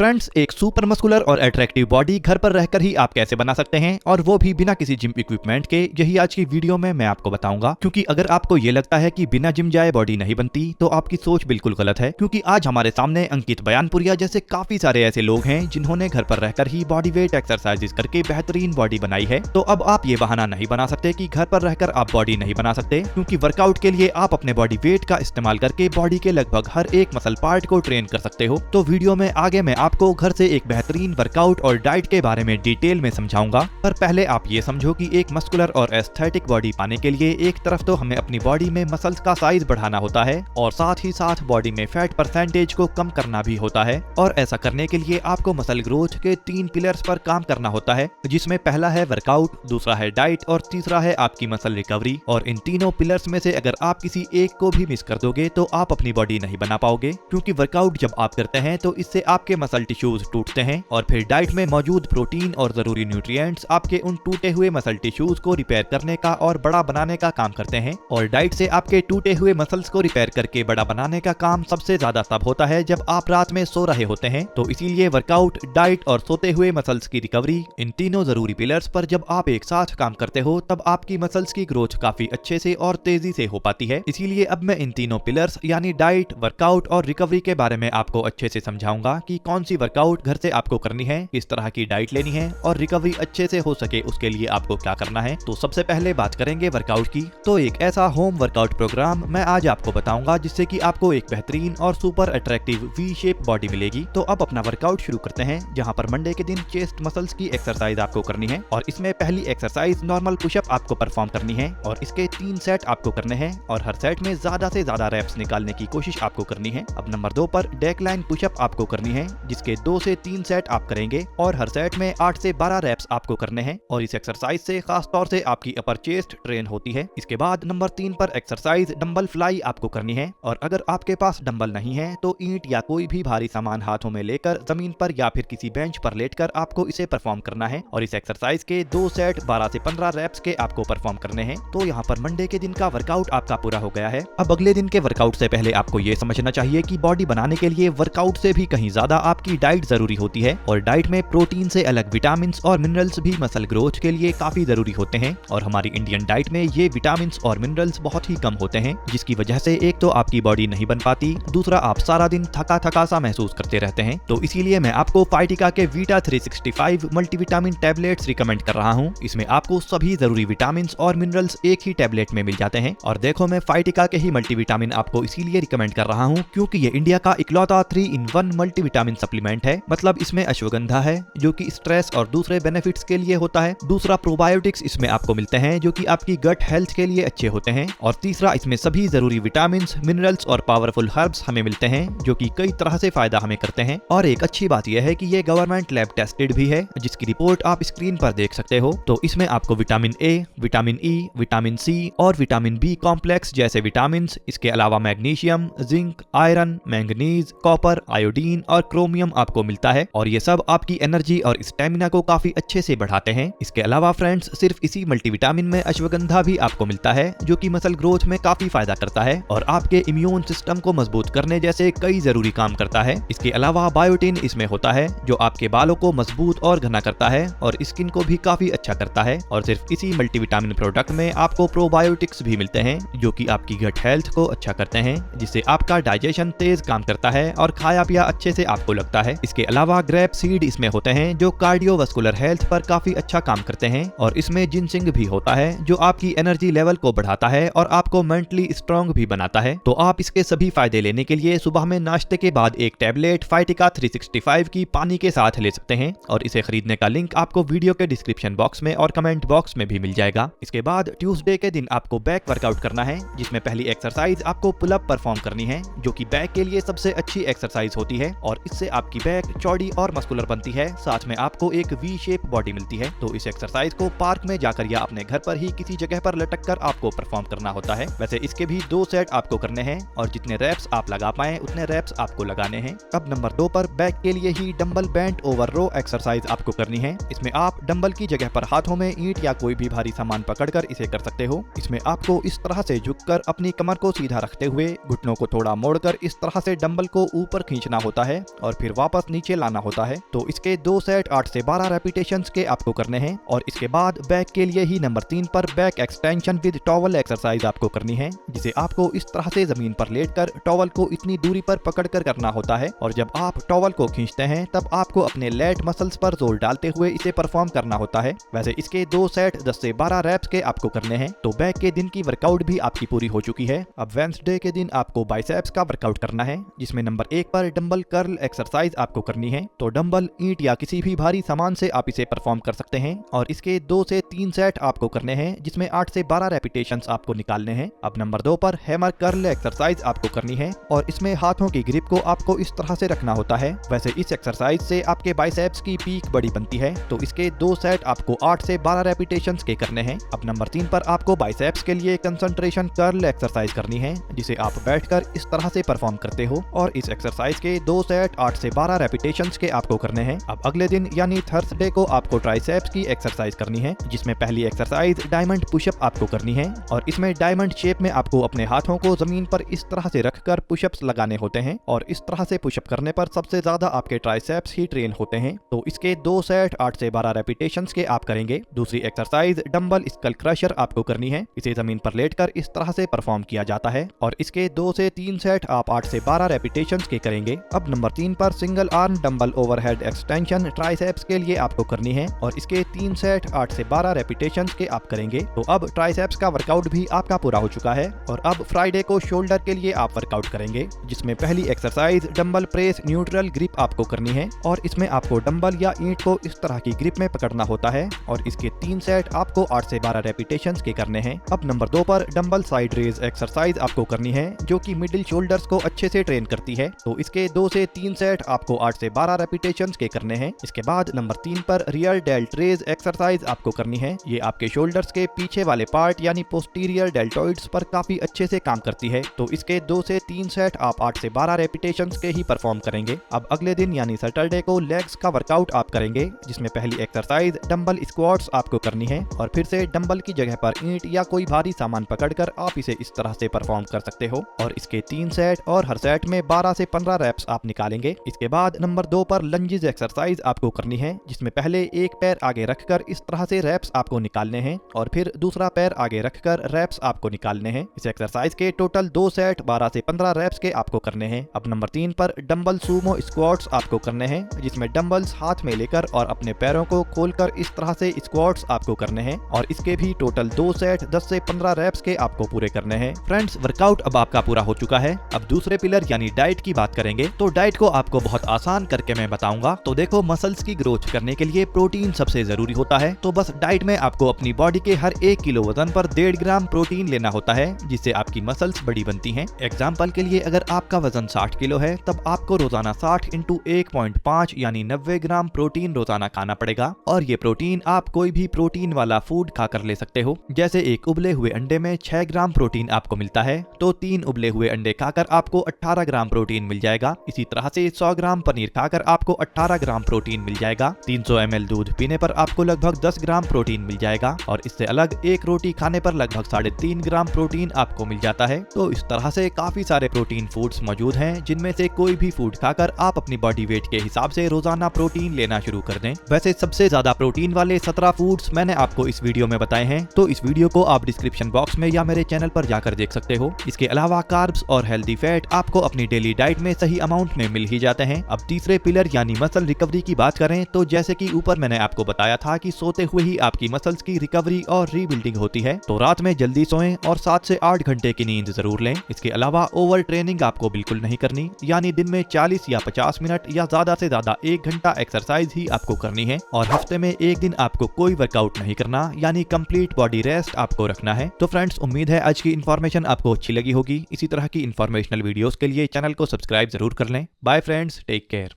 Friends, एक super muscular और attractive body घर पर रहकर ही आप कैसे बना सकते हैं और वो भी बिना किसी जिम इक्विपमेंट के, यही आज की वीडियो में मैं आपको बताऊंगा। क्योंकि अगर आपको ये लगता है कि बिना जिम जाए बॉडी नहीं बनती तो आपकी सोच बिल्कुल गलत है। क्योंकि आज हमारे सामने अंकित बयानपुरिया जैसे काफी सारे ऐसे लोग हैं जिन्होंने घर पर रहकर ही बॉडी वेट एक्सरसाइजेस करके बेहतरीन बॉडी बनाई है। तो अब आप ये बहाना नहीं बना सकते कि घर पर रहकर आप बॉडी नहीं बना सकते, क्योंकि वर्कआउट के लिए आप अपने बॉडी वेट का इस्तेमाल करके बॉडी के लगभग हर एक मसल पार्ट को ट्रेन कर सकते हो। तो वीडियो में आगे मैं आपको घर से एक बेहतरीन वर्कआउट और डाइट के बारे में डिटेल में समझाऊंगा। पर पहले आप ये समझो कि एक मस्कुलर और एस्थेटिक बॉडी पाने के लिए एक तरफ तो हमें अपनी बॉडी में मसल्स का साइज बढ़ाना होता है और साथ ही साथ बॉडी में फैट परसेंटेज को कम करना भी होता है। और ऐसा करने के लिए आपको मसल ग्रोथ के 3 पिलर्स पर काम करना होता है, जिसमें पहला है वर्कआउट, दूसरा है डाइट और तीसरा है आपकी मसल रिकवरी। और इन तीनों पिलर्स में से अगर आप किसी एक को भी मिस कर दोगे तो आप अपनी बॉडी नहीं बना पाओगे। क्योंकि वर्कआउट जब आप करते हैं तो इससे आपके मसल टिश्यूज टूटते हैं और फिर डाइट में मौजूद प्रोटीन और जरूरी न्यूट्रिएंट्स आपके उन टूटे हुए मसल टिश्यूज को रिपेयर करने का और बड़ा बनाने का काम करते हैं। और डाइट से आपके टूटे हुए मसल्स को रिपेयर करके बड़ा बनाने का काम सबसे ज्यादा तब होता है जब आप रात में सो रहे होते हैं। तो इसीलिए वर्कआउट, डाइट और सोते हुए मसल्स की रिकवरी, इन तीनों जरूरी पिलर्स पर जब आप एक साथ काम करते हो तब आपकी मसल्स की ग्रोथ काफी अच्छे से और तेजी से हो पाती है। इसीलिए अब मैं इन तीनों पिलर्स यानी डाइट, वर्कआउट और रिकवरी के बारे में आपको अच्छे से समझाऊंगा कि कौन सी वर्कआउट घर से आपको करनी है, किस तरह की डाइट लेनी है और रिकवरी अच्छे से हो सके उसके लिए आपको क्या करना है। तो सबसे पहले बात करेंगे वर्कआउट की। तो एक ऐसा होम वर्कआउट प्रोग्राम मैं आज आपको बताऊंगा जिससे कि आपको एक बेहतरीन और super attractive V shape body मिलेगी। तो अब अपना वर्कआउट शुरू करते हैं, जहां पर मंडे के दिन चेस्ट मसल्स की एक्सरसाइज आपको करनी है। और इसमें पहली एक्सरसाइज नॉर्मल पुशअप आपको परफॉर्म करनी है और इसके 3 सेट आपको करने हैं और हर सेट में ज्यादा से ज्यादा रेप्स निकालने की कोशिश आपको करनी है। अब नंबर 2 पर डेक्लाइन पुशअप आपको करनी है, जिसके 2 से 3 सेट आप करेंगे और हर सेट में 8 से 12 रेप्स आपको करने हैं। और इस एक्सरसाइज से खास तौर से आपकी अपर चेस्ट ट्रेन होती है। इसके बाद नंबर 3 पर एक्सरसाइज डंबल फ्लाई आपको करनी है। और अगर आपके पास डंबल नहीं है तो ईंट या कोई भी भारी सामान हाथों में लेकर जमीन पर या फिर किसी बेंच पर लेटकर आपको इसे परफॉर्म करना है। और इस एक्सरसाइज के 2 सेट 12 से 15 रेप्स के आपको परफॉर्म करने हैं। तो यहाँ पर मंडे के दिन का वर्कआउट आपका पूरा हो गया है। अब अगले दिन के वर्कआउट से पहले आपको ये समझना चाहिए कि बॉडी बनाने के लिए वर्कआउट से भी कहीं ज्यादा आपकी डाइट जरूरी होती है। और डाइट में प्रोटीन से अलग विटामिन और मिनरल्स भी मसल ग्रोथ के लिए काफी जरूरी होते हैं। और हमारी इंडियन डाइट में ये विटामिन और मिनरल्स बहुत ही कम होते हैं, जिसकी वजह से एक तो आपकी बॉडी नहीं बन पाती, दूसरा आप सारा दिन थका थका सा महसूस करते रहते हैं। तो इसीलिए मैं आपको फाइटिका के वीटा 365 मल्टीविटामिन टैबलेट्स रिकमेंड कर रहा हूँ। इसमें आपको सभी जरूरी विटामिन और मिनरल्स एक ही टैबलेट में मिल जाते हैं। और देखो, मैं फाइटिका के ही मल्टीविटामिन आपको इसीलिए रिकमेंड कर रहा हूँ क्योंकि ये इंडिया का इकलौता 3-in-1 मल्टीविटामिन सप्लीमेंट है। मतलब इसमें अश्वगंधा है जो कि स्ट्रेस और दूसरे बेनिफिट्स के लिए होता है, दूसरा प्रोबायोटिक्स इसमें आपको मिलते हैं जो कि आपकी गट हेल्थ के लिए अच्छे होते हैं, और तीसरा इसमें सभी जरूरी विटामिन, मिनरल्स और पावरफुल हर्ब्स हमें मिलते हैं जो कि कई तरह से फायदा हमें करते हैं। और एक अच्छी बात यह है कि ये गवर्नमेंट लैब टेस्टेड भी है, जिसकी रिपोर्ट आप स्क्रीन पर देख सकते हो। तो इसमें आपको vitamin A, vitamin E, vitamin C और विटामिन बी कॉम्प्लेक्स जैसे विटामिन, इसके अलावा magnesium, zinc, iron, manganese, copper, iodine और क्रोमियम आपको मिलता है। और ये सब आपकी एनर्जी और स्टेमिना को काफी अच्छे से बढ़ाते हैं। इसके अलावा फ्रेंड्स, सिर्फ इसी मल्टीविटामिन में अश्वगंधा भी आपको मिलता है जो कि मसल ग्रोथ में काफी फायदा करता है और आपके इम्यून सिस्टम को मजबूत करने जैसे कई जरूरी काम करता है। इसके अलावा बायोटिन इसमें होता है जो आपके बालों को मजबूत और घना करता है और स्किन को भी काफी अच्छा करता है। और सिर्फ इसी मल्टीविटामिन प्रोडक्ट में आपको प्रोबायोटिक्स भी मिलते हैं जो कि आपकी गट हेल्थ को अच्छा करते हैं, जिससे आपका डाइजेशन तेज काम करता है और खाया पिया अच्छे से आपको लगता है। इसके अलावा ग्रेप सीड इसमें होते हैं जो कार्डियोवास्कुलर हेल्थ पर काफी अच्छा काम करते हैं। और इसमें जिनसिंग भी होता है जो आपकी एनर्जी लेवल को बढ़ाता है और आपको मेंटली स्ट्रांग भी बनाता है। तो आप इसके सभी फायदे लेने के लिए सुबह में नाश्ते के बाद एक टैबलेट फाइटिका 365 की पानी के साथ ले सकते हैं। और इसे खरीदने का लिंक आपको वीडियो के डिस्क्रिप्शन बॉक्स में और कमेंट बॉक्स में भी मिल जाएगा। इसके बाद ट्यूसडे के दिन आपको बैक वर्कआउट करना है, जिसमें पहली एक्सरसाइज आपको पुल अप परफॉर्म करनी है, जो कि बैक के लिए सबसे अच्छी एक्सरसाइज होती है। और इससे आपकी बैक चौड़ी और मस्कुलर बनती है, साथ में आपको एक वी शेप बॉडी मिलती है। तो इस एक्सरसाइज को पार्क में जाकर या अपने घर पर ही किसी जगह पर लटक कर आपको परफॉर्म करना होता है। वैसे इसके भी 2 सेट आपको करने हैं और जितने रेप्स आप लगा पाए उतने रेप्स आपको लगाने हैं। अब नंबर 2 पर बैक के लिए ही डंबल बेंट ओवर रो एक्सरसाइज आपको करनी है। इसमें आप डंबल की जगह पर हाथों में ईंट या कोई भी भारी सामान पकड़कर इसे कर सकते हो। इसमें आपको इस तरह से झुककर अपनी कमर को सीधा रखते हुए घुटनों को थोड़ा मोड़कर इस तरह से डंबल को ऊपर खींचना होता है और फिर फिर वापस नीचे लाना होता है। तो इसके 2 सेट 8 से 12 रेपिटेशंस के आपको करने हैं। और इसके बाद बैक के लिए ही नंबर 3 पर back extension with towel exercise आपको करनी है, जिसे आपको इस तरह से जमीन पर लेटकर टॉवल को इतनी दूरी पर पकड़कर करना होता है। और जब आप टॉवल को खींचते हैं तब आपको अपने लेट मसल्स पर जोर डालते हुए इसे परफॉर्म करना होता है। वैसे इसके 2 सेट 10 से 12 रेप्स के आपको करने हैं। तो बैक के दिन की वर्कआउट भी आपकी पूरी हो चुकी है। अब वेडनेसडे के दिन आपको बाइसेप्स का वर्कआउट करना है, जिसमें नंबर 1 पर डंबल कर्ल एक्सरसाइज आपको करनी है। तो डंबल, ईंट या किसी भी भारी सामान से आप इसे परफॉर्म कर सकते हैं। और इसके 2 से 3 सेट आपको करने हैं, जिसमें 8 से 12 रेपिटेशंस आपको निकालने हैं। अब नंबर 2 पर हैमर कर्ल एक्सरसाइज आपको करनी है और इसमें हाथों की ग्रिप को आपको इस तरह से रखना होता है। वैसे इस एक्सरसाइज से आपके बाइसेप्स की पीक बड़ी बनती है। तो इसके 2 सेट आपको 8 से 12 रेपिटेशंस के करने हैं। अब नंबर 3 पर आपको बाइसेप्स के लिए कंसंट्रेशन कर्ल एक्सरसाइज करनी है, जिसे आप बैठकर इस तरह से परफॉर्म करते हो। और इस एक्सरसाइज के 2 सेट 8 से 12 रेपिटेशंस के आपको करने हैं। अब अगले दिन यानी थर्सडे को आपको ट्राइसेप्स की एक्सरसाइज करनी है, जिसमें पहली एक्सरसाइज डायमंड पुशअप आपको करनी है। और इसमें डायमंड शेप में आपको अपने हाथों को जमीन पर इस तरह से रखकर पुशअप्स लगाने होते हैं। और इस तरह से पुशअप करने पर सबसे ज्यादा आपके ट्राइसेप्स ही ट्रेन होते हैं। तो इसके 2 सेट 8 से 12 रेपिटेशंस के आप करेंगे। दूसरी एक्सरसाइज डंबल स्कल क्रशर आपको करनी है। इसे जमीन पर लेटकर इस तरह से परफॉर्म किया जाता है। और इसके 2 से 3 सेट आप 8 से 12 रेपिटेशंस के करेंगे। अब नंबर 3 पर single arm dumbbell overhead extension triceps के लिए आपको करनी है। और इसके 3 सेट 8 से 12 रेपिटेशंस के आप करेंगे। तो अब ट्राइसेप्स का वर्कआउट भी आपका पूरा हो चुका है। और अब फ्राइडे को शोल्डर के लिए आप वर्कआउट करेंगे, जिसमें पहली exercise dumbbell press neutral grip आपको करनी है। और इसमें आपको डंबल या ईंट को इस तरह की ग्रिप में पकड़ना होता है। और इसके 3 सेट आपको 8 से 12 रेपिटेशंस के करने हैं। अब नंबर 2 पर डंबल साइड रेज एक्सरसाइज आपको करनी है, जो कि मिडिल शोल्डर्स को अच्छे से ट्रेन करती है। तो इसके 2 से 3 सेट आपको 8 से 12 रेपिटेशंस के करने हैं। इसके बाद नंबर 3 पर रियर डेल्ट रेज एक्सरसाइज आपको करनी है। ये आपके शोल्डर्स के पीछे वाले पार्ट यानी पोस्टीरियर डेल्टोइड्स पर काफी अच्छे से काम करती है। तो इसके 2 से 3 सेट आप 8 से 12 रेपिटेशंस के ही परफॉर्म करेंगे। अब अगले दिन यानी सैटरडे को लेग्स का वर्कआउट आप करेंगे, जिसमें पहली एक्सरसाइज डंबल स्क्वाट्स आपको करनी है। और फिर से डंबल की जगह पर ईंट या कोई भारी सामान पकड़कर आप इसे इस तरह से परफॉर्म कर सकते हो। और इसके 3 सेट और हर सेट में 12 से 15 रेप्स आप निकालेंगे। इसके बाद नंबर 2 पर लंजेस एक्सरसाइज आपको करनी है, जिसमें पहले एक पैर आगे रखकर इस तरह से रेप्स आपको निकालने हैं और फिर दूसरा पैर आगे रखकर रेप्स आपको निकालने हैं। इस एक्सरसाइज के टोटल 2 सेट 12 से 15 रेप्स के आपको करने हैं। अब नंबर 3 पर डंबल सूमो स्क्वाट्स आपको करने हैं, जिसमें डंबल्स हाथ में लेकर और अपने पैरों को खोलकर इस तरह से स्क्वाट्स आपको करने हैं। और इसके भी टोटल 2 सेट 10 से 15 रेप्स के आपको पूरे करने हैं। फ्रेंड्स, वर्कआउट अब आपका पूरा हो चुका है। अब दूसरे पिलर यानी डाइट की बात करेंगे। तो डाइट को आपको बहुत आसान करके मैं बताऊंगा। तो देखो, मसल्स की ग्रोथ करने के लिए प्रोटीन सबसे जरूरी होता है। तो बस डाइट में आपको अपनी बॉडी के हर 1 किलो वजन पर 1.5 ग्राम प्रोटीन लेना होता है, जिससे आपकी मसल्स बड़ी बनती हैं। एग्जाम्पल के लिए, अगर आपका वजन 60 किलो है तब आपको रोजाना 60 × 1.5 यानी 90 ग्राम प्रोटीन रोजाना खाना पड़ेगा। और ये प्रोटीन आप कोई भी प्रोटीन वाला फूड खाकर ले सकते हो। जैसे एक उबले हुए अंडे में 6 ग्राम प्रोटीन आपको मिलता है, तो 3 उबले हुए अंडे खाकर आपको 18 ग्राम प्रोटीन मिल जाएगा। इसी तरह से 100 ग्राम पनीर खाकर आपको 18 ग्राम प्रोटीन मिल जाएगा। 300 ml दूध पीने पर आपको लगभग 10 ग्राम प्रोटीन मिल जाएगा। और इससे अलग एक रोटी खाने पर लगभग 3.5 ग्राम प्रोटीन आपको मिल जाता है। तो इस तरह से काफी सारे प्रोटीन फूड्स मौजूद हैं, जिनमें से कोई भी फूड खाकर आप अपनी बॉडी वेट के हिसाब से रोजाना प्रोटीन लेना शुरू कर दें। वैसे सबसे ज्यादा प्रोटीन वाले 17 फूड्स मैंने आपको इस वीडियो में बताए हैं, तो इस वीडियो को आप डिस्क्रिप्शन बॉक्स में या मेरे चैनल पर जाकर देख सकते हो। इसके अलावा कार्ब्स और हेल्दी फैट आपको अपनी डेली डाइट में सही अमाउंट में मिल ही जाते हैं। अब तीसरे पिलर यानी मसल रिकवरी की बात करें, तो जैसे कि ऊपर मैंने आपको बताया था कि सोते हुए ही आपकी मसल्स की रिकवरी और रीबिल्डिंग होती है। तो रात में जल्दी सोएं और 7 से 8 घंटे की नींद जरूर लें। इसके अलावा ओवर ट्रेनिंग आपको बिल्कुल नहीं करनी, यानी दिन में 40 या 50 मिनट या ज्यादा से ज्यादा 1 घंटा एक्सरसाइज ही आपको करनी है। और हफ्ते में 1 दिन आपको कोई वर्कआउट नहीं करना, यानी कंप्लीट बॉडी रेस्ट आपको रखना है। तो फ्रेंड्स, उम्मीद है आज की इन्फॉर्मेशन आपको अच्छी लगी होगी। इसी तरह की इन्फॉर्मेशनल वीडियोस के लिए चैनल को सब्सक्राइब जरूर कर लें। Bye friends, take care.